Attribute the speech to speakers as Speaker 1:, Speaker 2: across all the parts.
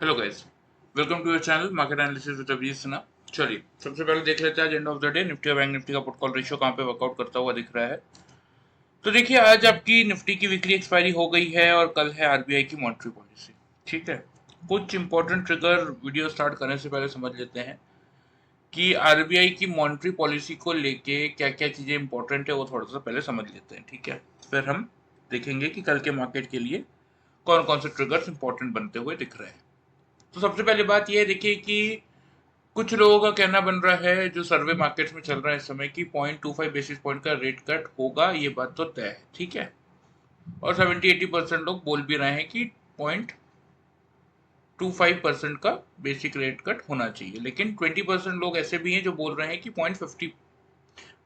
Speaker 1: Hello guys, welcome to your channel market analysis with Abhijit Sinha. चलिए सबसे पहले देख लेते हैं आज end of the day Nifty और बैंक निफ्टी का पुट कॉल रेशियो कहाँ पे वर्कआउट करता हुआ दिख रहा है। तो देखिए आज आपकी निफ्टी की वीकली एक्सपायरी हो गई है और कल है आरबीआई की मॉनेटरी पॉलिसी। ठीक है, कुछ इंपॉर्टेंट ट्रिगर वीडियो स्टार्ट करने से पहले समझ लेते हैं कि आरबीआई की मॉनेटरी पॉलिसी को लेके क्या क्या चीज़ें इंपॉर्टेंट है वो थोड़ा सा पहले समझ लेते हैं। ठीक है, फिर हम देखेंगे कि कल के मार्केट के लिए कौन कौन से ट्रिगर्स इंपॉर्टेंट बनते हुए दिख रहे हैं। तो सबसे पहले बात यह देखिए कि कुछ लोगों का कहना बन रहा है जो सर्वे मार्केट्स में चल रहा है इस समय कि 0.25 बेसिस पॉइंट का रेट कट होगा, ये बात तो तय है। ठीक है, और 70-80% लोग बोल भी रहे हैं कि 0.25% का बेसिक रेट कट होना चाहिए, लेकिन 20% लोग ऐसे भी हैं जो बोल रहे हैं कि 0.50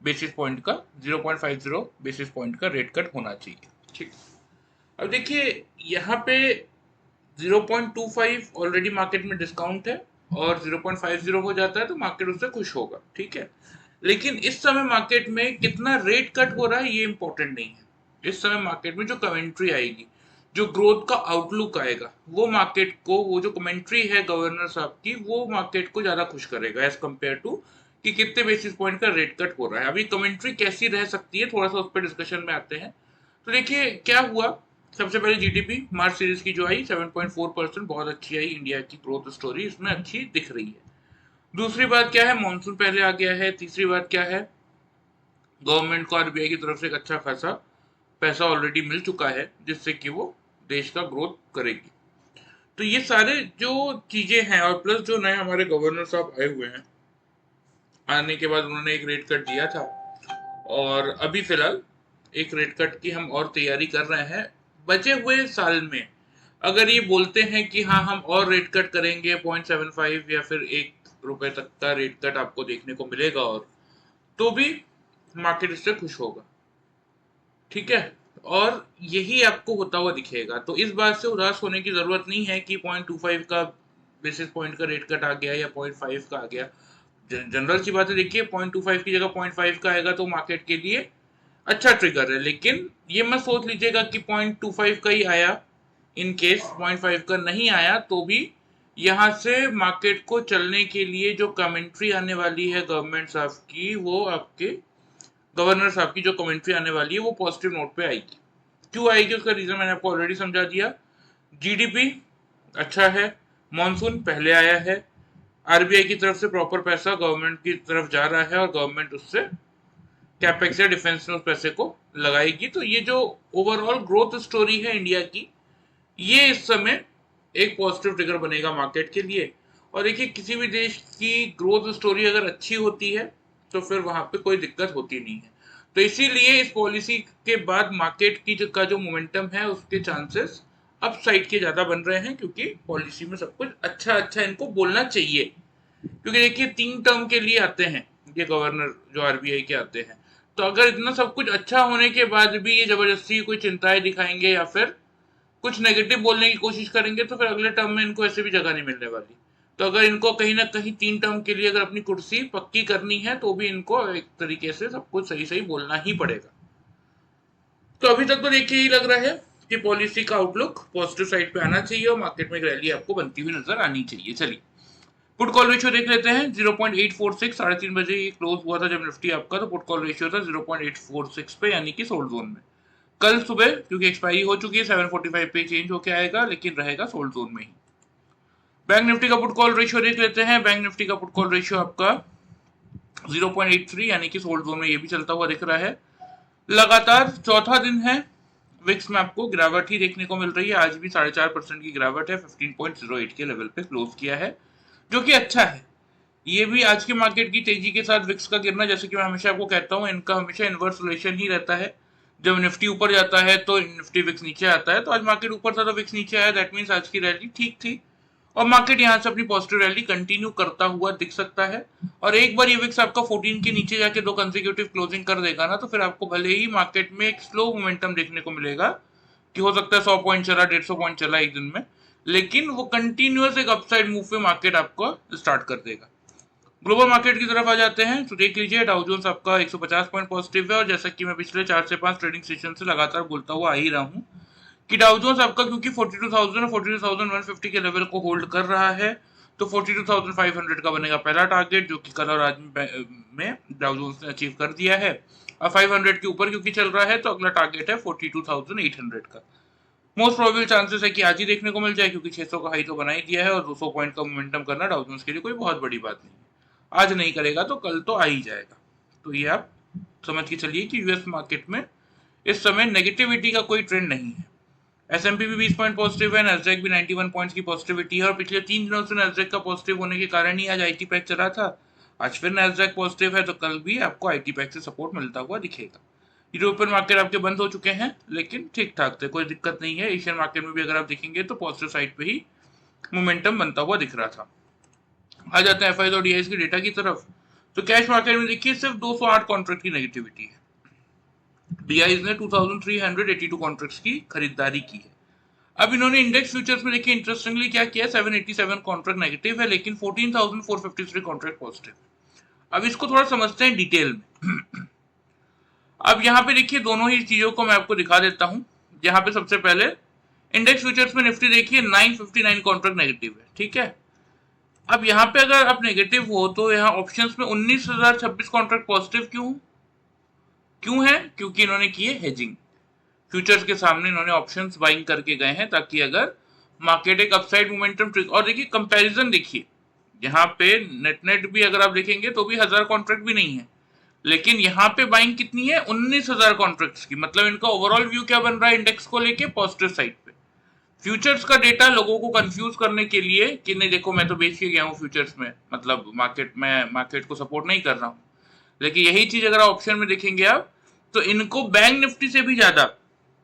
Speaker 1: बेसिस पॉइंट का 0.50 बेसिस पॉइंट का रेट कट होना चाहिए। ठीक, अब देखिए यहाँ पे 0.25 ऑलरेडी मार्केट में डिस्काउंट है और 0.50 हो जाता है तो मार्केट उससे खुश होगा। ठीक है, लेकिन इस समय मार्केट में कितना रेट कट हो रहा है ये इंपॉर्टेंट नहीं है। इस समय मार्केट में जो कमेंट्री आएगी, जो ग्रोथ का आउटलुक आएगा, वो मार्केट को, वो जो कमेंट्री है गवर्नर साहब की, वो मार्केट को ज्यादा खुश करेगा एज कम्पेयर टू कि कितने बेसिस पॉइंट का रेट कट हो रहा है। अभी कमेंट्री कैसी रह सकती है थोड़ा सा उस पर डिस्कशन में आते हैं। तो देखिए क्या हुआ। सबसे पहले जीडीपी मार्च सीरीज की जो आई 7.4%, बहुत अच्छी आई। इंडिया की ग्रोथ स्टोरी इसमें अच्छी दिख रही है। दूसरी बात क्या है, मानसून पहले आ गया है। तीसरी बात क्या है, गवर्नमेंट को आरबीआई की तरफ से एक अच्छा खासा पैसा ऑलरेडी मिल चुका है जिससे कि वो देश का ग्रोथ करेगी। तो ये सारे जो चीजें हैं, और प्लस जो नए हमारे गवर्नर साहब आए हुए हैं, आने के बाद उन्होंने एक रेट कट दिया था और अभी फिलहाल एक रेट कट की हम और तैयारी कर रहे हैं बचे हुए साल में। अगर ये बोलते हैं कि हाँ हम और रेट कट करेंगे 0.75 या फिर 1 रुपए तक का रेट कट आपको देखने को मिलेगा, और तो भी मार्केट इससे खुश होगा। ठीक है, और यही आपको होता हुआ दिखेगा। तो इस बात से उदास होने की जरूरत नहीं है कि 0.25 का बेसिस पॉइंट का रेट कट आ गया या 0.5 का आ गया। जनरल सी बात है, देखिए 0.25 की जगह 0.5 का आएगा तो मार्केट के लिए अच्छा ट्रिगर है, लेकिन ये मत सोच लीजिएगा कि 0.25 का ही आया। इन केस 0.5 का नहीं आया तो भी यहाँ से मार्केट को चलने के लिए जो कमेंट्री आने वाली है गवर्नमेंट साहब की, वो आपके गवर्नर साहब की जो कमेंट्री आने वाली है वो पॉजिटिव नोट पे आएगी। क्यों आएगी उसका रीजन मैंने आपको ऑलरेडी समझा दिया। जीडीपी अच्छा है, मॉनसून पहले आया है, आरबीआई की तरफ से प्रॉपर पैसा गवर्नमेंट की तरफ जा रहा है और गवर्नमेंट उससे कैपेक्स या डिफेंस में उस पैसे को लगाएगी। तो ये जो ओवरऑल ग्रोथ स्टोरी है इंडिया की, ये इस समय एक पॉजिटिव ट्रिगर बनेगा मार्केट के लिए। और देखिए किसी भी देश की ग्रोथ स्टोरी अगर अच्छी होती है तो फिर वहां पे कोई दिक्कत होती नहीं है। तो इसीलिए इस पॉलिसी के बाद मार्केट की का जो मोमेंटम है उसके चांसेस अपसाइड के ज्यादा बन रहे हैं, क्योंकि पॉलिसी में सब कुछ अच्छा अच्छा इनको बोलना चाहिए। क्योंकि देखिए 3 टर्म के लिए आते हैं ये गवर्नर जो आरबीआई के आते हैं, तो अगर इतना सब कुछ अच्छा होने के बाद भी ये जबरदस्ती कोई चिंताएं दिखाएंगे या फिर कुछ नेगेटिव बोलने की कोशिश करेंगे तो फिर अगले टर्म में इनको ऐसे भी जगह नहीं मिलने वाली। तो अगर इनको कहीं ना कहीं 3 टर्म के लिए अगर अपनी कुर्सी पक्की करनी है तो भी इनको एक तरीके से सब कुछ सही सही बोलना ही पड़ेगा। तो अभी तक तो देखिए यही लग रहा है कि पॉलिसी का आउटलुक पॉजिटिव साइड पे आना चाहिए और मार्केट में एक रैली आपको बनती हुई नजर आनी चाहिए। चलिए पुट कॉल रेशियो देख लेते हैं। 0.846 3:30 ये क्लोज हुआ था जब निफ्टी आपका, तो पुट कॉल रेशियो था 0.846 पे, यानी कि सोल्ड जोन में। कल सुबह क्योंकि एक्सपायरी हो चुकी है 7:45 पे चेंज होके आएगा, लेकिन रहेगा सोल्ड जोन में ही। बैंक निफ्टी का पुट कॉल रेशियो देख लेते हैं। बैंक निफ्टी का पुट कॉल रेशियो आपका 0.83, यानी कि सोल्ड जोन में ये भी चलता हुआ दिख रहा है। लगातार चौथा दिन है विक्स में आपको गिरावट ही देखने को मिल रही है। आज भी 4.5% की गिरावट है, 15.08 के लेवल पे क्लोज किया है, जो कि अच्छा है। ये भी आज के मार्केट की तेजी के साथ विक्स का गिरना, जैसे कि मैं हमेशा आपको कहता हूँ, इनका हमेशा इनवर्स रिलेशन ही रहता है। जब निफ्टी ऊपर जाता है तो निफ्टी विक्स नीचे आता है। तो आज मार्केट ऊपर था तो विक्स नीचे आया, दैट मीन्स आज की रैली ठीक थी और मार्केट यहाँ से अपनी पॉजिटिव रैली कंटिन्यू करता हुआ दिख सकता है। और एक बार ये विक्स आपका 14 के नीचे जाके 2 कंसेक्यूटिव क्लोजिंग कर देगा ना, तो फिर आपको भले ही मार्केट में एक स्लो मोमेंटम देखने को मिलेगा कि हो सकता है 100 पॉइंट चला, 150 पॉइंट चला एक दिन में, लेकिन वो कंटिन्यूअस एक अपसाइड मूव पे मार्केट आपको स्टार्ट कर देगा। ग्लोबल मार्केट की तरफ आ जाते हैं तो देख लीजिए डाउ जोन्स आपका 150 पॉइंट पॉजिटिव है, और जैसा कि मैं पिछले 4 से 5 ट्रेडिंग सेशन से लगातार बोलता हुआ आ ही रहा हूँ कि डाउ जोन्स आपका क्योंकि 42,000 और 42,150 के लेवल को होल्ड कर रहा है, तो 42,500 का बनेगा पहला टारगेट, जो कि कल और आज में डाउ जोन्स ने अचीव कर दिया है। और 500 के ऊपर क्योंकि चल रहा है, तो अगला टारगेट है 42,800 का। मोस्ट प्रोबेबल चांसेस है कि आज ही देखने को मिल जाए, क्योंकि 600 का हाई तो बना ही दिया है और 200 पॉइंट का मोमेंटम करना डाउ जोन्स के लिए कोई बहुत बड़ी बात नहीं है। आज नहीं करेगा तो कल तो आ ही जाएगा। तो ये आप समझ के चलिए कि यूएस मार्केट में इस समय नेगेटिविटी का कोई ट्रेंड नहीं है। S&P भी 20 पॉइंट पॉजिटिव है, नैस्डैक भी 91 पॉइंट्स की पॉजिटिविटी है, और पिछले 3 दिनों से नैस्डैक का पॉजिटिव होने के कारण ही आज आईटी पैक चला था। आज फिर नैस्डैक पॉजिटिव है, तो कल भी आपको आईटी पैक से सपोर्ट मिलता हुआ दिखेगा। यूरोपियन मार्केट आपके बंद हो चुके हैं, लेकिन ठीक ठाक थे, कोई दिक्कत नहीं है। एशियन मार्केट में भी अगर आप देखेंगे तो पॉजिटिव साइड पे ही मोमेंटम बनता हुआ दिख रहा था। आ जाते हैं एफआईज और डीआईज की डेटा की तरफ। तो कैश मार्केट में देखिए सिर्फ 208 कॉन्ट्रैक्ट की नेगेटिविटी है। डीआईज ने 2382 कॉन्ट्रैक्ट्स की खरीदारी की है। अब इन्होंने इंडेक्स फ्यूचर्स में देखिए इंटरेस्टिंगली क्या किया, 787 कॉन्ट्रैक्ट नेगेटिव है, लेकिन 14,453 कॉन्ट्रैक्ट पॉजिटिव। अब इसको थोड़ा समझते हैं डिटेल में। अब यहाँ पे देखिए दोनों ही चीजों को मैं आपको दिखा देता हूँ। यहाँ पे सबसे पहले इंडेक्स फ्यूचर्स में निफ्टी देखिए 959 कॉन्ट्रैक्ट नेगेटिव है, ठीक है। अब यहाँ पे अगर आप नेगेटिव हो तो यहाँ ऑप्शंस में 19,026 कॉन्ट्रैक्ट पॉजिटिव क्यों है? क्योंकि इन्होंने किए हेजिंग। फ्यूचर्स के सामने इन्होंने ऑप्शंस बाइंग करके गए हैं, ताकि अगर मार्केट एक अपसाइड मोमेंटम ट्रिक, और देखिए कंपैरिजन देखिए, यहाँ पे नेट भी अगर आप देखेंगे तो भी 1000 कॉन्ट्रैक्ट भी नहीं है, लेकिन यहाँ पे बाइंग कितनी है, 19,000 कॉन्ट्रैक्ट्स की। मतलब इनका ओवरऑल व्यू क्या बन रहा है इंडेक्स को लेके, पॉजिटिव साइड पे। फ्यूचर्स का डेटा लोगों को कंफ्यूज करने के लिए कि नहीं देखो मैं तो बेच के गया हूँ फ्यूचर्स में, मतलब मार्केट को सपोर्ट नहीं कर रहा हूँ, लेकिन यही चीज अगर ऑप्शन में देखेंगे आप तो इनको बैंक निफ्टी से भी ज्यादा,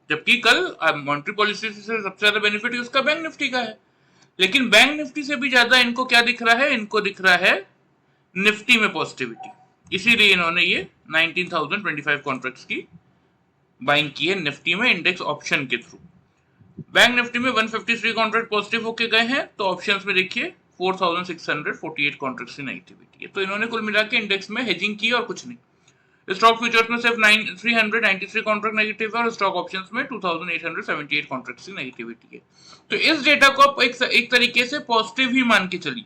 Speaker 1: जबकि कल मॉनेटरी पॉलिसी से सबसे ज्यादा बेनिफिट उसका बैंक निफ्टी का है, लेकिन बैंक निफ्टी से भी ज्यादा इनको क्या दिख रहा है, इनको दिख रहा है निफ्टी में पॉजिटिविटी। इसीलिए इन्होंने ये 19,025 कॉन्ट्रैक्ट्स की बाइंग की है निफ्टी में इंडेक्स ऑप्शन के थ्रू। बैंक निफ्टी में 153 कॉन्ट्रैक्ट पॉजिटिव होके गए हैं, तो ऑप्शंस में देखिए 4,648 कॉन्ट्रैक्ट्स की नेगेटिविटी है। तो इन्होंने कुल मिला के इंडेक्स में हेजिंग की और कुछ नहीं। स्टॉक फ्यूचर्स में सिर्फ 393 कॉन्ट्रैक्ट नेगेटिव है, और स्टॉक ऑप्शंस में 2,878 कॉन्ट्रैक्ट्स की नेगेटिविटी है। तो इस डेटा को आप एक तरीके से पॉजिटिव ही मान के चलिए।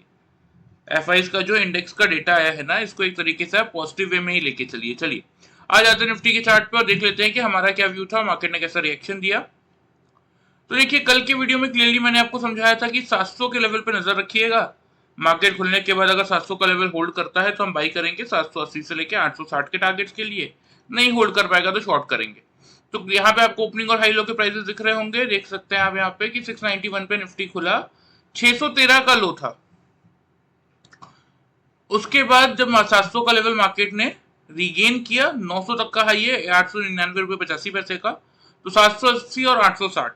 Speaker 1: एफआईज का जो इंडेक्स का डेटा आया है ना, इसको एक तरीके से आप पॉजिटिव वे में ही लेके चलिए। चलिए आ जाते हैं निफ्टी के चार्ट पे और देख लेते हैं कि हमारा क्या व्यू था, मार्केट ने कैसा रिएक्शन दिया। तो देखिए कल के वीडियो में क्लियरली मैंने आपको समझाया था कि 700 के लेवल पे नजर रखिएगा। मार्केट खुलने के बाद अगर 700 का लेवल होल्ड करता है तो हम बाई करेंगे 780 से लेके 860 के टारगेट्स के लिए। नहीं होल्ड कर पाएगा तो शॉर्ट करेंगे। तो यहाँ पे आपको ओपनिंग और हाई लो के प्राइसेस दिख रहे होंगे, देख सकते हैं आप यहाँ पे कि 691 पे निफ्टी खुला, 613 का लो था। उसके बाद जब 700 का लेवल मार्केट ने रीगेन किया, 900 तक का हाई है 899 रुपए 85 पैसे का, तो 780 और 860,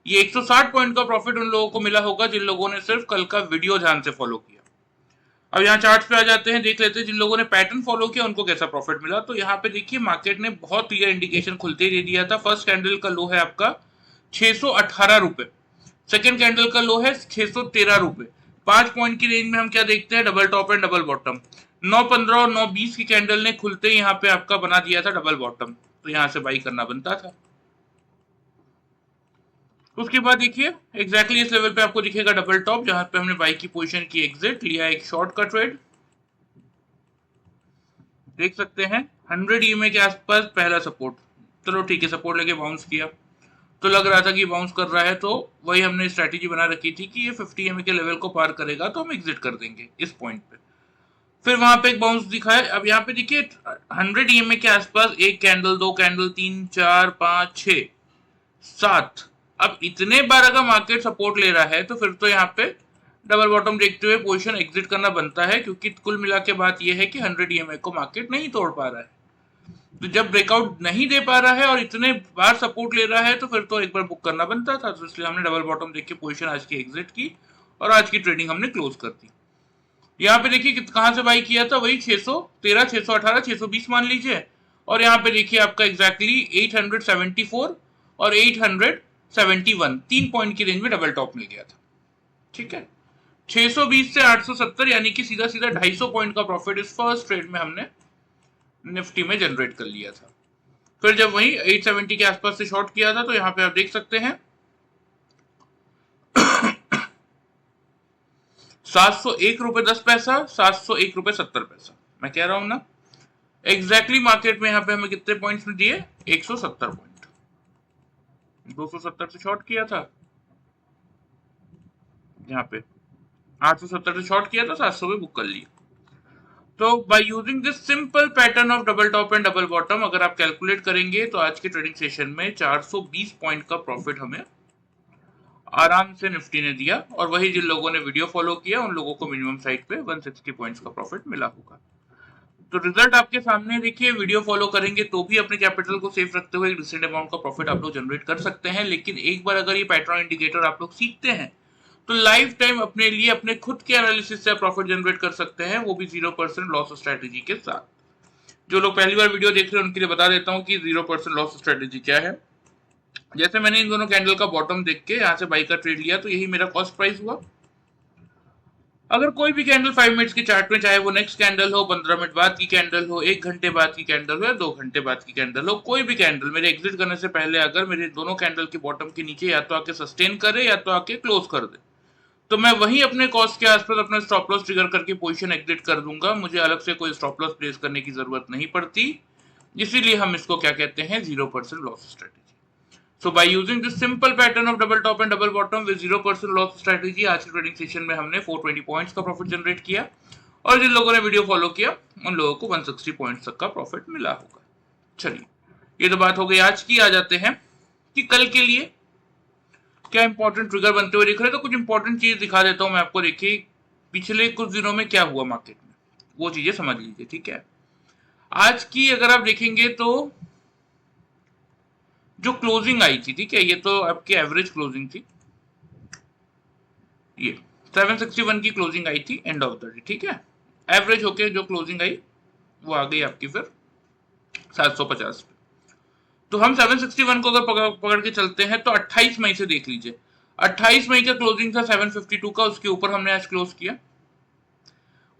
Speaker 1: ये 160 पॉइंट का प्रॉफिट उन लोगों को मिला होगा जिन लोगों ने सिर्फ कल का वीडियो ध्यान से फॉलो किया। अब यहाँ चार्ट पे आ जाते हैं, देख लेते हैं जिन लोगों ने पैटर्न फॉलो किया उनको कैसा प्रॉफिट मिला। तो यहाँ पे देखिए मार्केट ने बहुत क्लियर इंडिकेशन खुलते ही दे दिया था। फर्स्ट कैंडल का लो है आपका 618 रुपए, सेकेंड कैंडल का लो है 613 रुपए। 5 पॉइंट की रेंज में हम क्या देखते हैं, double top and double bottom. 915 और 920 की कैंडल ने खुलते ही यहाँ पे आपका बना दिया था डबल बॉटम, तो यहाँ से बाई करना बनता था। उसके बाद देखिए एग्जैक्टली इस लेवल पे आपको दिखेगा डबल टॉप, जहां पे हमने बाई की पोजीशन की एग्जिट लिया, एक शॉर्ट का ट्रेड। देख सकते हैं 100 ईएमए के आसपास पहला सपोर्ट, चलो ठीक है सपोर्ट लेके बाउंस किया, तो लग रहा था कि बाउंस कर रहा है, तो वही हमने स्ट्रैटेजी बना रखी थी कि ये 50 ईएमए के लेवल को पार करेगा तो हम एग्जिट कर देंगे इस पॉइंट पे। फिर वहां पे एक बाउंस दिखा है। अब यहाँ पे देखिए 100 ईएमए के आसपास एक कैंडल, दो कैंडल, 3 4 5 6 7, अब इतने बार अगर मार्केट सपोर्ट ले रहा है तो फिर तो यहाँ पे डबल बॉटम देखते हुए पोजीशन एग्जिट करना बनता है, क्योंकि कुल मिला के बात यह है कि 100 ईएमए को मार्केट नहीं तोड़ पा रहा है। तो जब ब्रेकआउट नहीं दे पा रहा है और इतने बार सपोर्ट ले रहा है तो फिर तो एक बार बुक करना बनता था, तो इसलिए हमने डबल बॉटम देख के पोजीशन आज की एग्जिट की और आज की ट्रेडिंग हमने क्लोज कर दी। यहाँ पे देखिए कहां से बाई किया था, वही 613, 618, 620 मान लीजिए, और यहाँ पे देखिए आपका एग्जैक्टली 874 और 871, 3 पॉइंट की रेंज में डबल टॉप मिल गया था। ठीक है, 620 से 870 यानी कि सीधा सीधा 250 पॉइंट का प्रॉफिट इस फर्स्ट ट्रेड में हमने निफ्टी में जनरेट कर लिया था। फिर जब वही 870 के आसपास से शॉर्ट किया था तो यहाँ पे आप देख सकते हैं 701 रुपए 10 पैसा, 701 रुपए 70 पैसा। मैं कह रहा हूं ना, एग्जैक्टली मार्केट में यहाँ पे हमें कितने पॉइंट्स दिए, 170 पॉइंट। 270 से शॉर्ट किया था, यहाँ पे 870 से शॉर्ट किया था, 700 पे बुक कर लिया। तो by using this simple pattern of double top and double bottom, अगर आप कैलकुलेट करेंगे तो आज के ट्रेडिंग सेशन में 420 पॉइंट का प्रॉफिट हमें आराम से निफ्टी ने दिया। और वही जिन लोगों ने वीडियो फॉलो किया उन लोगों को मिनिमम साइड पे 160 पॉइंट्स का प्रॉफिट मिला होगा। तो रिजल्ट आपके सामने देखिए, वीडियो फॉलो करेंगे तो भी अपने कैपिटल को सेफ रखते हुए एक डिसेंट अमाउंट का प्रॉफिट आप लोग जनरेट कर सकते हैं। लेकिन एक बार अगर ये पैटर्न इंडिकेटर आप लोग सीखते हैं तो लाइफ टाइम अपने लिए अपने खुद के एनालिसिस से प्रॉफिट जनरेट कर सकते हैं, वो भी 0% लॉस स्ट्रेटेजी के साथ। जो लोग पहली बार वीडियो देख रहे हैं उनके लिए बता देता हूँ कि 0% लॉस स्ट्रेटेजी क्या है। जैसे मैंने इन दोनों कैंडल का बॉटम देख के यहाँ से बाई का ट्रेड लिया, तो यही मेरा कॉस्ट प्राइस हुआ। अगर कोई भी कैंडल 5 मिनट्स के चार्ट में, चाहे वो नेक्स्ट कैंडल हो, 15 मिनट बाद की कैंडल हो, 1 घंटे बाद की कैंडल हो या 2 घंटे बाद की कैंडल हो, कोई भी कैंडल मेरे एग्जिट करने से पहले अगर मेरे दोनों कैंडल के बॉटम के नीचे या तो आके सस्टेन करे या तो आके क्लोज कर दे, तो मैं वही अपने कॉस्ट के आसपास अपना स्टॉप लॉस ट्रिगर करके पोजीशन एग्जिट कर दूंगा। मुझे अलग से कोई स्टॉप लॉस प्लेस करने की जरूरत नहीं पड़ती। इसीलिए हम इसको क्या कहते हैं, 0% loss strategy. So by using this simple pattern of double top and double bottom with 0% loss strategy, आज के ट्रेडिंग सेशन में हमने 420 पॉइंट्स का प्रॉफिट जनरेट किया। और जिन लोगों ने वीडियो फॉलो किया उन लोगों को 160 पॉइंट्स तक का प्रॉफिट मिला होगा। चलिए, ये तो बात हो गई आज की। आ जाते हैं कि कल के लिए क्या इंपॉर्टेंट ट्रिगर बनते हुए दिख रहे हैं। तो कुछ इंपॉर्टेंट चीज दिखा देता हूं मैं आपको। देखिए पिछले कुछ दिनों में क्या हुआ मार्केट में, वो चीजें समझ लीजिए, ठीक है। आज की अगर आप देखेंगे तो जो क्लोजिंग आई थी, ठीक है, ये तो आपकी एवरेज क्लोजिंग थी, ये 761 की क्लोजिंग आई थी एंड ऑफ द डे, ठीक है। एवरेज होके जो क्लोजिंग आई वो आ गई आपकी फिर 750 पे। तो हम 761 को अगर पकड़ के चलते हैं तो 28 मई से देख लीजिए, 28 मई का क्लोजिंग था 752 का, उसके ऊपर हमने आज क्लोज किया।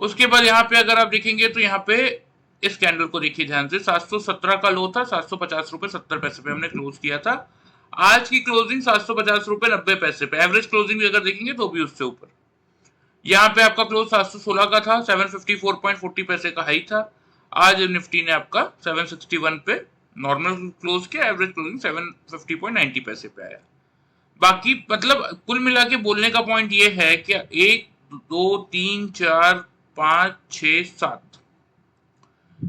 Speaker 1: उसके बाद यहाँ पे अगर आप देखेंगे तो यहाँ पे इस कैंडल को देखिए ध्यान से, 717 का लो था, 750 रुपए 70 पैसे पे हमने क्लोज किया था। आज की क्लोजिंग 750 रुपए 90 पैसे पे, एवरेज क्लोजिंग भी अगर देखेंगे तो भी उससे ऊपर। यहाँ पे आपका क्लोज 716 का था, 754.40 पैसे का हाई था। आज निफ्टी ने आपका 761 पे नॉर्मल क्लोज किया, एवरेज क्लोजिंग 750.90 पैसे पे आया। बाकी मतलब कुल मिला के बोलने का पॉइंट ये है कि 1 2 3 4 5 6 7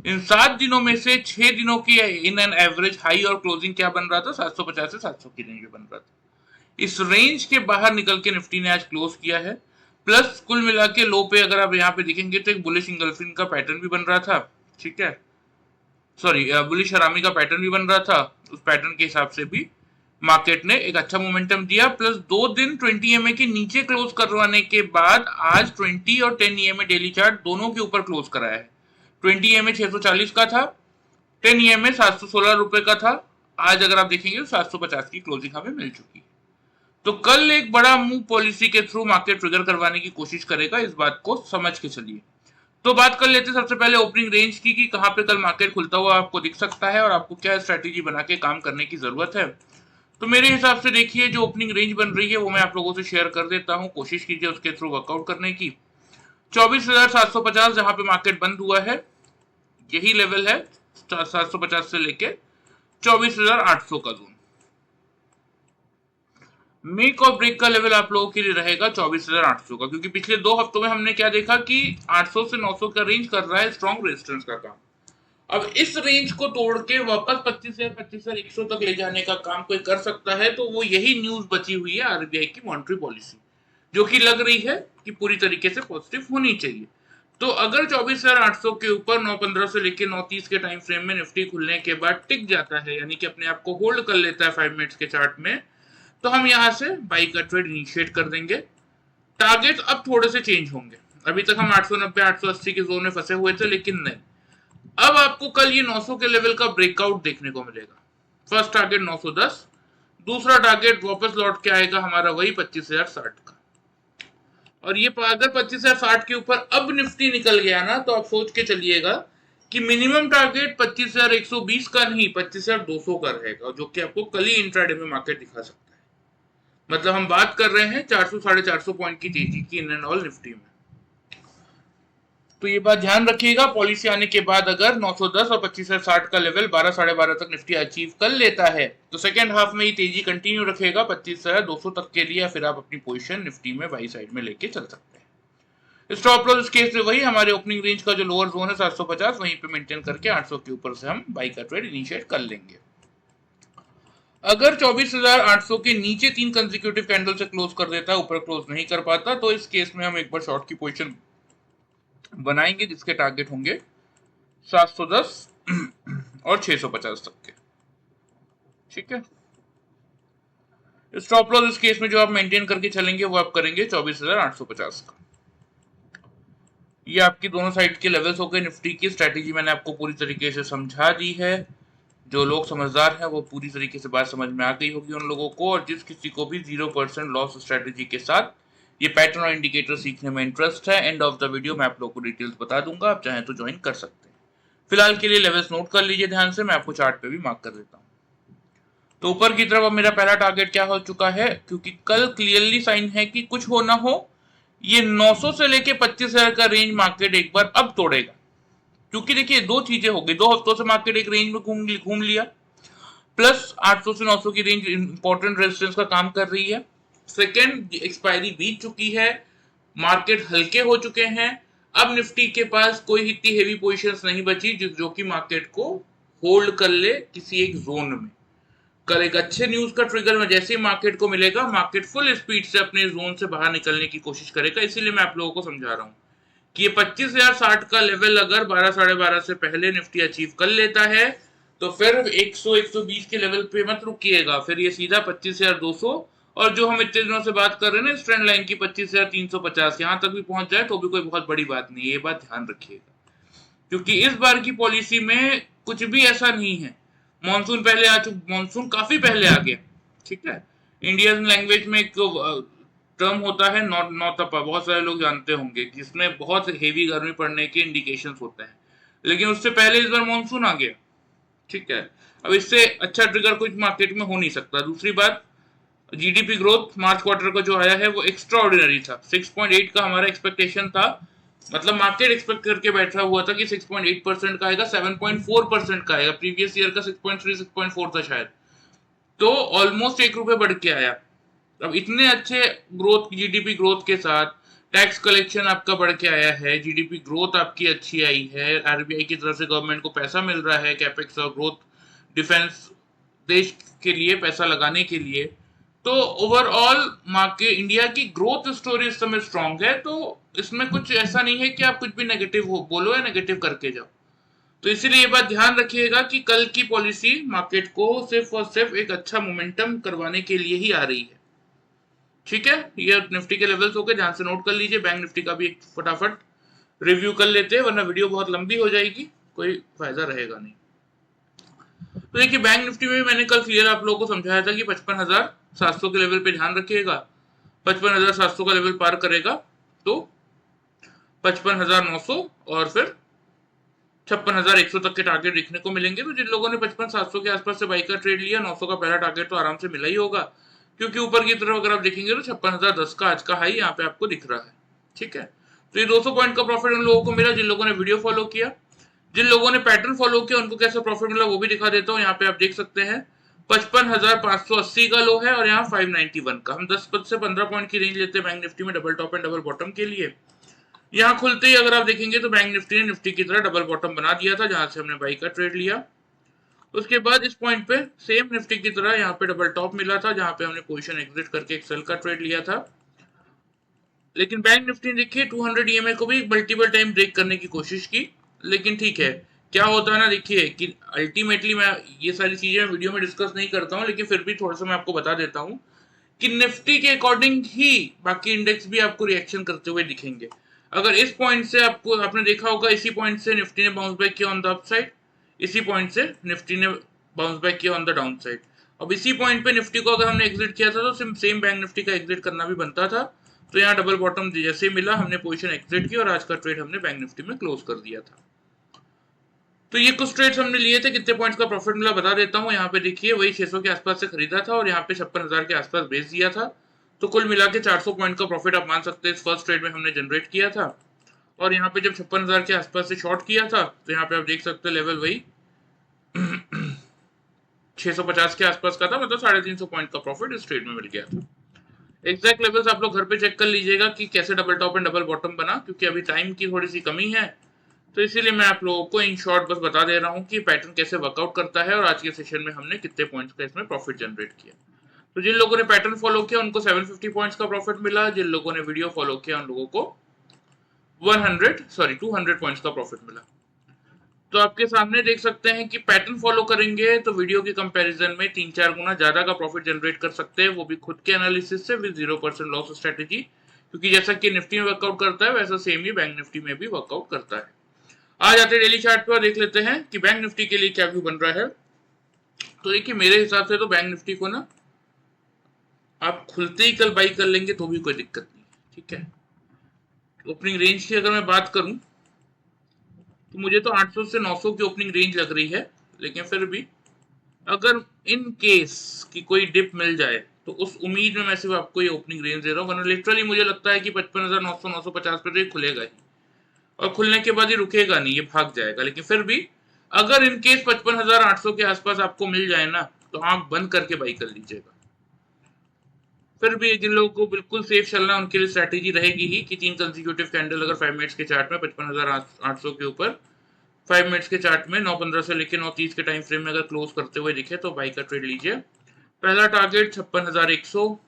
Speaker 1: इन 7 दिनों में से 6 दिनों की इन एन एवरेज हाई और क्लोजिंग क्या बन रहा था, 750 से 700 की रेंज में बन रहा था। इस रेंज के बाहर निकल के निफ्टी ने आज क्लोज किया है। प्लस कुल मिला के लो पे अगर आप यहाँ पे देखेंगे तो एक बुलिश इंगल्फिंग का पैटर्न भी बन रहा था, ठीक है, सॉरी बुलिश हरामी का पैटर्न भी बन रहा था। उस पैटर्न के हिसाब से भी मार्केट ने एक अच्छा मोमेंटम दिया। प्लस 2 दिन 20 EMA के नीचे क्लोज करवाने के बाद आज 20 और 10 EMA डेली चार्ट दोनों के ऊपर क्लोज कराया है। 20 EMA 640 का था, 10 EMA 716 रुपए का था। आज अगर आप देखेंगे तो 750 की क्लोजिंग हमें मिल चुकी है। तो कल एक बड़ा मूव पॉलिसी के थ्रू मार्केट ट्रिगर करवाने की कोशिश करेगा, इस बात को समझ के चलिए। तो बात कर लेते हैं सबसे पहले ओपनिंग रेंज की, कि कहां पे कल मार्केट खुलता हुआ आपको दिख सकता है और आपको क्या स्ट्रेटेजी बना के काम करने की जरूरत है। तो मेरे हिसाब से देखिए जो ओपनिंग रेंज बन रही है वो मैं आप लोगों से शेयर कर देता हूं, कोशिश कीजिए उसके थ्रू वर्कआउट करने की। 24,750 जहां पे मार्केट बंद हुआ है, यही लेवल है 750 से लेके 24,800 का जोन। मेक और ब्रेक का लेवल आप लोगों के लिए रहेगा 24,800 का, क्योंकि पिछले 2 हफ्तों में हमने क्या देखा कि 800 से 900 का रेंज कर रहा है स्ट्रॉन्ग रेजिस्टेंस का काम। अब इस रेंज को तोड़ के वापस 25,100 तक ले जाने का काम कोई कर सकता है, तो वो यही न्यूज बची हुई है आरबीआई की मॉनेटरी पॉलिसी, जो कि लग रही है कि पूरी तरीके से पॉजिटिव होनी चाहिए। तो अगर 24,800 के ऊपर 9:15 से लेकर 9:30 के टाइम फ्रेम में निफ्टी खुलने के बाद टिक जाता है, यानी कि अपने आप को होल्ड कर लेता है 5 मिनट्स के चार्ट में, तो हम यहां से बाई का ट्रेड इनिशिएट कर देंगे। टारगेट अब थोड़े से चेंज होंगे। अभी तक हम 890 880 के जोन में फंसे हुए थे, लेकिन नहीं, अब आपको कल ये 900 के लेवल का ब्रेकआउट देखने को मिलेगा। फर्स्ट टारगेट 910, दूसरा टारगेट वापस लौट के आएगा हमारा वही 25,060 का। और ये अगर 25,060 के ऊपर अब निफ्टी निकल गया ना, तो आप सोच के चलिएगा कि मिनिमम टारगेट 25,120 का नहीं 25,200 का रहेगा, जो कि आपको कल ही इंट्राडे में मार्केट दिखा सकता है। मतलब हम बात कर रहे हैं 400 450 पॉइंट की तेजी की इन एंड ऑल निफ्टी में। तो ये बात ध्यान रखिएगा, पॉलिसी आने के बाद अगर 910 और 2560 का लेवल 12 साढ़े 12 तक निफ्टी अचीव कर लेता है तो सेकेंड हाफ में ये तेजी कंटिन्यू रखेगा 25,200 तक के लिए, या फिर आप अपनी पोजीशन निफ्टी में बाई साइड में लेके चल सकते हैं। स्टॉप लॉस इस केस में वही हमारे ओपनिंग रेंज का जो लोअर जोन है 750 वहीं पे मेंटेन करके 800 के ऊपर से हम बाई का ट्रेड इनिशिएट कर लेंगे। अगर 24,800 के नीचे 3 कंसेक्यूटिव कैंडल से क्लोज कर देता है, ऊपर क्लोज नहीं कर पाता, तो इस केस में हम एक बार शॉर्ट की पोजीशन बनाएंगे जिसके टारगेट होंगे 710 और 650 तक के। ठीक है, स्टॉप लॉस इस केस में जो आप मेंटेन करके चलेंगे वो आप करेंगे 24,850 का। ये आपकी दोनों साइड के लेवल्स हो गए। निफ्टी की स्ट्रेटेजी मैंने आपको पूरी तरीके से समझा दी है। जो लोग समझदार हैं वो पूरी तरीके से बात समझ में आ गई होगी उन लोगों को, और जिस किसी को भी 0% लॉस स्ट्रेटेजी के साथ ये पैटर्न और इंडिकेटर सीखने में इंटरेस्ट है, एंड ऑफ द वीडियो मैं आप लोगों को डिटेल्स बता दूंगा, आप चाहें तो ज्वाइन कर सकते हैं। फिलहाल के लिए लेवल्स नोट कर लीजिए ध्यान से, मैं आपको चार्ट पे भी मार्क कर देता हूँ। तो ऊपर की तरफ अब मेरा पहला टारगेट क्या हो चुका है, क्योंकि कल क्लियरली साइन है कि कुछ हो ना हो ये 900 से लेके 25,000 का रेंज मार्केट एक बार अब तोड़ेगा। क्योंकि देखिए दो चीजें हो गई, 2 हफ्तों से मार्केट एक रेंज में घूम लिया, प्लस 800 से 900 की रेंज इंपॉर्टेंट रेजिस्टेंस का काम कर रही है। सेकेंड, एक्सपायरी बीत चुकी है, मार्केट हल्के हो चुके हैं, अब निफ्टी के पास कोई इतनी हेवी पोजीशंस नहीं बची जो कि मार्केट को होल्ड कर ले किसी एक जोन में। कल एक अच्छे न्यूज का ट्रिगर में जैसे ही मार्केट को मिलेगा, मार्केट फुल स्पीड से अपने जोन से बाहर निकलने की कोशिश करेगा। इसीलिए मैं आप लोगों को समझा रहा हूं कि ये 25,060 का लेवल अगर 12 साढ़े 12 से पहले निफ्टी अचीव कर लेता है तो फिर 100-120 के लेवल पे मत रुकिएगा, फिर ये सीधा 25,200 और जो हम इतने दिनों से बात कर रहे हैं ना ट्रेंड लाइन की 25,350 यहाँ तक भी पहुंच जाए तो भी कोई बहुत बड़ी बात नहीं है, ये बात ध्यान रखिएगा। क्योंकि इस बार की पॉलिसी में कुछ भी ऐसा नहीं है, मानसून पहले आ चुका, मानसून काफी पहले आ गया। ठीक है, इंडियन लैंग्वेज में एक टर्म होता है नौतपा, बहुत सारे लोग जानते होंगे, जिसमें बहुत हेवी गर्मी पड़ने के इंडिकेशंस होते हैं, लेकिन उससे पहले इस बार मानसून आ गया। ठीक है, अब इससे अच्छा ट्रिगर कुछ मार्केट में हो नहीं सकता। दूसरी बात, जीडीपी ग्रोथ मार्च क्वार्टर का जो आया है वो एक्स्ट्रा ऑर्डिनरी था, 6.8 का हमारा एक्सपेक्टेशन था, मतलब मार्केट एक्सपेक्ट करके बैठा हुआ था कि 6.8% का आएगा, 7.4% का आएगा, प्रीवियस ईयर का 6.3 6.4 था शायद, तो ऑलमोस्ट ₹1 बढ़ के आया। अब इतने अच्छे ग्रोथ, जीडीपी ग्रोथ के साथ टैक्स कलेक्शन आपका बढ़ के आया है, जीडीपी ग्रोथ आपकी अच्छी आई है, आरबीआई की तरफ से गवर्नमेंट को पैसा मिल रहा है कैपेक्स और ग्रोथ, डिफेंस देश के लिए पैसा लगाने के लिए, तो ओवरऑल मार्केट इंडिया की ग्रोथ स्टोरी इस समय स्ट्रांग है। तो इसमें कुछ ऐसा नहीं है कि आप कुछ भी नेगेटिव हो बोलो या नेगेटिव करके जाओ। तो इसीलिए ये बात ध्यान रखिएगा कि कल की पॉलिसी मार्केट को सिर्फ और सिर्फ एक अच्छा मोमेंटम करवाने के लिए ही आ रही है। ठीक है, ये निफ्टी के लेवल्स हो गए, ध्यान से नोट कर लीजिए। बैंक निफ्टी का भी एक फटाफट रिव्यू कर लेते हैं, वरना वीडियो बहुत लंबी हो जाएगी, कोई फायदा रहेगा नहीं। तो देखिए बैंक निफ्टी में भी मैंने कल क्लियर आप लोगों को समझाया था कि 55,700 के लेवल पे ध्यान रखिएगा। 55,700 का लेवल पार करेगा तो 55,900 और फिर 56,100 तक के टारगेट देखने को मिलेंगे। तो जिन लोगों ने 55,700 के आसपास से बाई का ट्रेड लिया, 900 का पहला टारगेट तो आराम से मिला ही होगा, क्योंकि ऊपर की तरफ अगर आप देखेंगे तो 56,010 का आज का हाई यहाँ पे आपको दिख रहा है। ठीक है, तो ये 200 पॉइंट का प्रॉफिट उन लोगों को मिला जिन लोगों ने वीडियो फॉलो किया। जिन लोगों ने पैटर्न फॉलो किया उनको कैसा प्रॉफिट मिला वो भी दिखा देता हूँ। यहाँ पे आप देख सकते हैं 55,580 का लो है और यहाँ 591 का। हम 10 से 15 पॉइंट की रेंज लेते हैं बैंक निफ्टी में double top and double bottom के लिए। यहाँ खुलते ही अगर आप देखेंगे तो बैंक निफ्टी ने निफ्टी की तरह डबल बॉटम बना दिया था, जहां से हमने बाई का ट्रेड लिया। उसके बाद इस पॉइंट पे सेम निफ्टी की तरह यहाँ पे डबल टॉप मिला था, जहां पे हमने पोजीशन एग्जिट करके एक सेल का ट्रेड लिया था। लेकिन बैंक निफ्टी ने देखिए 200 ईएमए को भी मल्टीपल टाइम ब्रेक करने की कोशिश की, लेकिन ठीक है, क्या होता है ना, देखिए कि अल्टीमेटली मैं ये सारी चीजें वीडियो में डिस्कस नहीं करता हूँ, लेकिन फिर भी थोड़ा सा मैं आपको बता देता हूँ कि निफ्टी के अकॉर्डिंग ही बाकी इंडेक्स भी आपको रिएक्शन करते हुए दिखेंगे। अगर इस पॉइंट से आपको, आपने देखा होगा इसी पॉइंट से निफ्टी ने बाउंस बैक किया ऑन द अपसाइड, इसी पॉइंट से निफ्टी ने बाउंस बैक किया ऑन द डाउन साइड। अब इसी पॉइंट पे निफ्टी को अगर हमने एग्जिट किया था तो सेम बैंक निफ्टी का एग्जिट करना भी बनता था। तो यहाँ डबल बॉटम जैसे ही मिला हमने पोजीशन एग्जिट की और आज का ट्रेड हमने बैंक निफ्टी में क्लोज कर दिया था। तो ये कुछ ट्रेड्स हमने लिए थे, कितने पॉइंट्स का प्रॉफिट मिला बता देता हूँ। यहाँ पे देखिए वही 600 के आसपास से खरीदा था और यहाँ पे 56,000 के आसपास बेच दिया था। तो कुल मिला के 400 पॉइंट का प्रॉफिट आप मान सकते हैं इस फर्स्ट ट्रेड में हमने जनरेट किया था। और यहाँ पे जब 56,000 के आसपास से शॉर्ट किया था तो यहाँ पे आप देख सकते हैं लेवल वही 650 के आसपास का था, मतलब 350 पॉइंट का प्रॉफिट इस ट्रेड में मिल गया था। एग्जैक्ट लेवल्स आप लोग घर पे चेक कर लीजिएगा कि कैसे double top and double bottom बना, क्योंकि अभी टाइम की थोड़ी सी कमी है, तो इसीलिए मैं आप लोगों को इन शॉर्ट बस बता दे रहा हूँ कि पैटर्न कैसे वर्कआउट करता है और आज के सेशन में हमने कितने पॉइंट्स का इसमें प्रॉफिट जनरेट किया। तो जिन लोगों ने पैटर्न फॉलो किया उनको 750 पॉइंट्स का प्रॉफिट मिला, जिन लोगों ने वीडियो फॉलो किया उन लोगों को 200 पॉइंट्स का प्रॉफिट मिला। तो आपके सामने देख सकते हैं कि पैटर्न फॉलो करेंगे तो वीडियो के कंपैरिजन में 3-4 गुना ज्यादा का प्रॉफिट जनरेट कर सकते हैं, वो भी खुद के एनालिसिस से विद 0% लॉस स्ट्रेटेजी, क्योंकि जैसा कि निफ्टी में वर्कआउट करता है वैसा सेम ही बैंक निफ्टी में भी वर्कआउट करता है। आ जाते हैं डेली चार्ट पर, देख लेते हैं कि बैंक निफ्टी के लिए क्या व्यू बन रहा है। तो देखिए मेरे हिसाब से तो बैंक निफ्टी को ना आप खुलते ही कल बाई कर लेंगे तो भी कोई दिक्कत नहीं है, ठीक है। ओपनिंग रेंज की अगर मैं बात करूं तो मुझे तो 800 से 900 की ओपनिंग रेंज लग रही है, लेकिन फिर भी अगर इन केस की कोई डिप मिल जाए तो उस उम्मीद में मैं सिर्फ आपको ये ओपनिंग रेंज दे रहा हूँ, वरना लिटरली मुझे लगता है कि 55,900 950 पे तो ये खुलेगा ही, और खुलने के बाद ये रुकेगा नहीं, ये भाग जाएगा। लेकिन फिर भी अगर इन केस 55,800 के आसपास आपको मिल जाए ना तो आंख बंद करके बाई कर लीजिएगा। फिर भी जिन लोगों को बिल्कुल सेफ चलना है उनके लिए स्ट्रैटेजी रहेगी ही कि 3 कंसेक्यूटिव कैंडल अगर 5 मिनट्स के चार्ट में 55,800 के ऊपर 5 मिनट्स के चार्ट में 9:15 से लेकर 9:30 के टाइम फ्रेम में अगर क्लोज करते हुए दिखे तो बाई का ट्रेड लीजिए। पहला टारगेट 56,100,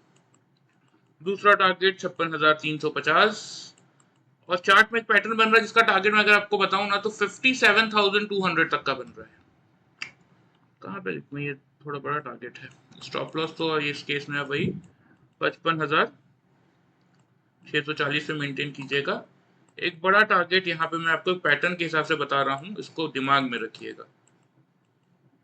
Speaker 1: दूसरा टारगेट 56,350, और चार्ट में एक पैटर्न बन रहा है जिसका टारगेट मैं अगर आपको बताऊं ना तो 57,200 तक का बन रहा है। कहाँ पे लिखूं, ये थोड़ा बड़ा टारगेट है। स्टॉप लॉस तो इस केस में वही 55,640 पे मेंटेन कीजिएगा। एक बड़ा टारगेट यहाँ पे मैं आपको एक पैटर्न के हिसाब से बता रहा हूँ, इसको दिमाग में रखिएगा,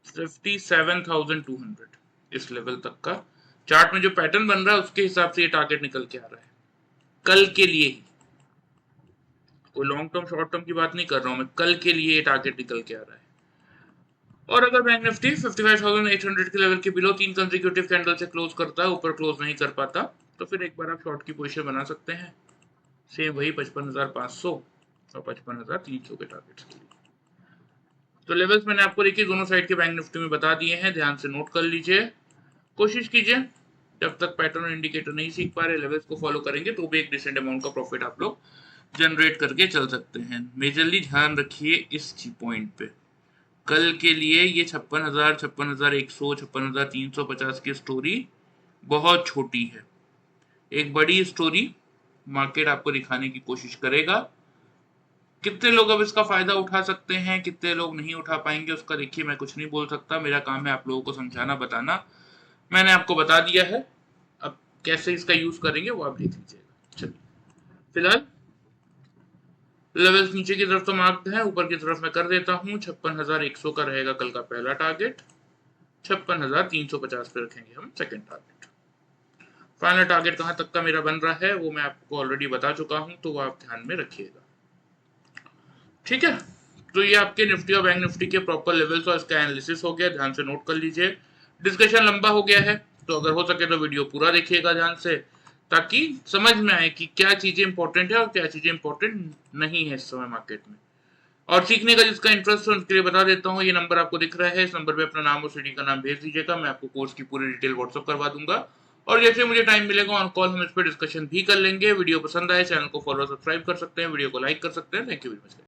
Speaker 1: 57,200 इस लेवल तक का चार्ट में जो पैटर्न बन रहा है उसके हिसाब से ये टारगेट निकल के आ रहा है कल के लिए ही। कोई लॉन्ग टर्म शॉर्ट टर्म की बात नहीं कर रहा हूँ मैं, कल के लिए ये टारगेट निकल के आ रहा है। और अगर बैंक निफ्टी 55,800 के लेवल के बिलो 3 कंसेक्यूटिव कैंडल से क्लोज करता है, ऊपर क्लोज नहीं कर पाता, तो फिर एक बार आप शॉर्ट की पोजीशन बना सकते हैं, सेम वही 55,500 और 55,300 के टारगेट्स के लिए। तो लेवल्स मैंने आपको देखिए दोनों साइड के बैंक निफ्टी में बता दिए हैं, ध्यान से नोट कर लीजिए। कोशिश कीजिए जब तक पैटर्न और इंडिकेटर नहीं सीख पा रहे लेवल्स को फॉलो करेंगे तो भी एक डिसेंट अमाउंट का प्रॉफिट आप लोग जनरेट करके चल सकते हैं। मेजरली ध्यान रखिए इस पॉइंट पे, कल के लिए ये 56,000, 56,100, 56,350 की स्टोरी बहुत छोटी है। एक बड़ी स्टोरी मार्केट आपको दिखाने की कोशिश करेगा। कितने लोग अब इसका फायदा उठा सकते हैं, कितने लोग नहीं उठा पाएंगे उसका देखिए मैं कुछ नहीं बोल सकता, मेरा काम है आप लोगों को समझाना बताना। मैंने आपको बता दिया है, अब कैसे इसका यूज करेंगे वो आप देख लीजिएगा। चलिए फिलहाल लेवल्स नीचे की तरफ तो मार्क्ड है, ऊपर की तरफ मैं कर देता हूँ 56,100 का रहेगा कल का पहला टारगेट, 56,350 पे रखेंगे हम सेकंड टारगेट। फाइनल टारगेट कहां तक का मेरा बन रहा है वो मैं आपको ऑलरेडी बता चुका हूं, तो वो आप ध्यान में रखिएगा, ठीक है। तो ये आपके निफ्टी और बैंक निफ्टी के प्रॉपर लेवल्स और इसका एनालिसिस हो गया, ध्यान से नोट कर लीजिए। डिस्कशन लंबा हो गया है तो अगर हो सके तो वीडियो पूरा देखिएगा ध्यान से, ताकि समझ में आए कि क्या चीजें इंपॉर्टेंट है और क्या चीजें इंपॉर्टेंट नहीं है इस समय मार्केट में। और सीखने का जिसका इंटरेस्ट है उनके लिए बता देता हूँ, ये नंबर आपको दिख रहा है, इस नंबर पे अपना नाम और सिटी का नाम भेज दीजिएगा, मैं आपको कोर्स की पूरी डिटेल व्हाट्सअप करवा दूंगा। और जैसे मुझे टाइम मिलेगा ऑन कॉल हम इस पर डिस्कशन भी कर लेंगे। वीडियो पसंद आए चैनल को फॉलो सब्सक्राइब कर सकते हैं, वीडियो को लाइक कर सकते हैं। Thank you very much.